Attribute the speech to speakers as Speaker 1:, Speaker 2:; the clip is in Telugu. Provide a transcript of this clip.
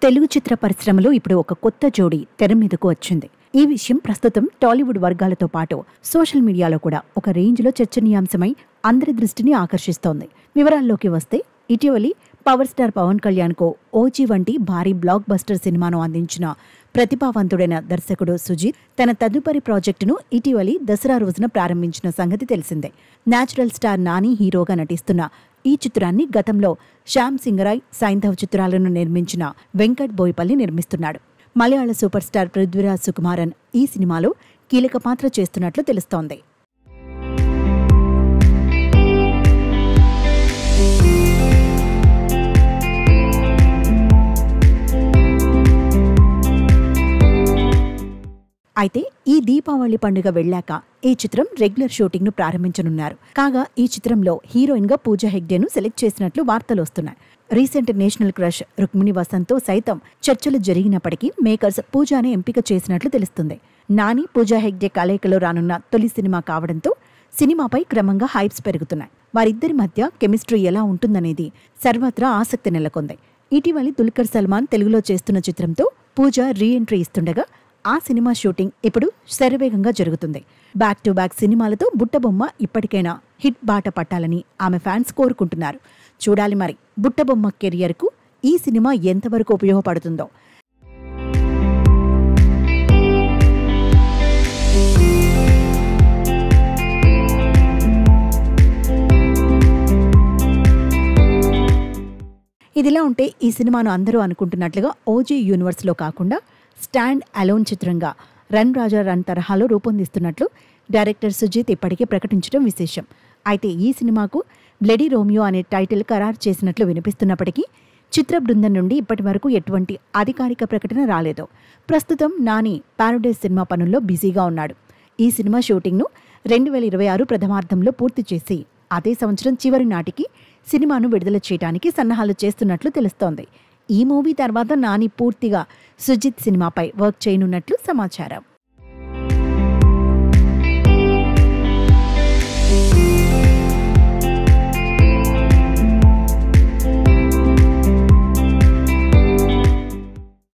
Speaker 1: తెలుగు చిత్ర పరిశ్రమలో ఇప్పుడు ఒక కొత్త జోడీ తెర మీదకు వచ్చింది. ఈ విషయం ప్రస్తుతం టాలీవుడ్ వర్గాలతో పాటు సోషల్ మీడియాలో కూడా ఒక రేంజ్లో చర్చనీయాంశమై అందరి దృష్టిని ఆకర్షిస్తోంది. వివరాల్లోకి వస్తే, ఇటీవలి పవర్ స్టార్ పవన్ కళ్యాణ్కు ఓజీ వంటి భారీ బ్లాక్ బస్టర్ సినిమాను అందించిన ప్రతిభావంతుడైన దర్శకుడు సుజిత్ తన తదుపరి ప్రాజెక్టును ఇటీవలి దసరా రోజున ప్రారంభించిన సంగతి తెలిసిందే. న్యాచురల్ స్టార్ నాని హీరోగా నటిస్తున్న ఈ చిత్రాన్ని గతంలో శ్యామ్ సింగరాయ్, సైంధవ్ చిత్రాలను నిర్మించిన వెంకట్ బోయపల్లి నిర్మిస్తున్నాడు. మలయాళ సూపర్ స్టార్ పృథ్వీరాజ్ సుకుమారన్ ఈ సినిమాలో కీలక పాత్ర చేస్తున్నట్లు తెలుస్తోంది. అయితే ఈ దీపావళి పండుగ వెళ్లాక ఈ చిత్రం రెగ్యులర్ షూటింగ్ ను ప్రారంభించనున్నారు. కాగా ఈ చిత్రంలో హీరోయిన్ గా పూజా హెగ్డేను సెలెక్ట్ చేసినట్లు వార్తలు వస్తున్నాయి. రీసెంట్ నేషనల్ క్రష్ రుక్మిణి వసంత్తో సైతం చర్చలు జరిగినప్పటికీ మేకర్స్ పూజానే ఎంపిక చేసినట్లు తెలుస్తుంది. నాని, పూజా హెగ్డే కలయికలో రానున్న తొలి సినిమా కావడంతో సినిమాపై క్రమంగా హైప్స్ పెరుగుతున్నాయి. వారిద్దరి మధ్య కెమిస్ట్రీ ఎలా ఉంటుందనేది సర్వత్రా ఆసక్తి నెలకొంది. ఇటీవలి దుల్కర్ సల్మాన్ తెలుగులో చేస్తున్న చిత్రంతో పూజ రీ ఎంట్రీ ఇస్తుండగా ఆ సినిమా షూటింగ్ ఇప్పుడు శరవేగంగా జరుగుతుంది. బ్యాక్ టు బ్యాక్ సినిమాలతో బుట్టబొమ్మ ఇప్పటికైనా హిట్ బాట పట్టాలని ఆమె ఫ్యాన్స్ కోరుకుంటున్నారు. చూడాలి మరి బుట్టబొమ్మ కెరియర్కు ఈ సినిమా ఎంతవరకు ఉపయోగపడుతుందో. ఇదిలా ఉంటే ఈ సినిమాను అందరూ అనుకుంటున్నట్లుగా ఓజీ యూనివర్స్లో కాకుండా స్టాండ్ అలోన్ చిత్రంగా రన్ రాజా రన్ తరహాలో రూపొందిస్తున్నట్లు డైరెక్టర్ సుజిత్ ఇప్పటికే ప్రకటించడం విశేషం. అయితే ఈ సినిమాకు బ్లడీ రోమియో అనే టైటిల్ ఖరారు చేసినట్లు వినిపిస్తున్నప్పటికీ చిత్ర బృందం నుండి ఇప్పటి వరకు ఎటువంటి అధికారిక ప్రకటన రాలేదు. ప్రస్తుతం నాని పారడైజ్ సినిమా పనుల్లో బిజీగా ఉన్నాడు. ఈ సినిమా షూటింగ్ను 2026 ప్రథమార్థంలో పూర్తి చేసి అదే సంవత్సరం చివరి నాటికి సినిమాను విడుదల చేయడానికి సన్నాహాలు చేస్తున్నట్లు తెలుస్తోంది. ఈ మూవీ తర్వాత నాని పూర్తిగా సుజిత్ సినిమాపై వర్క్ చేయనున్నట్లు సమాచారం.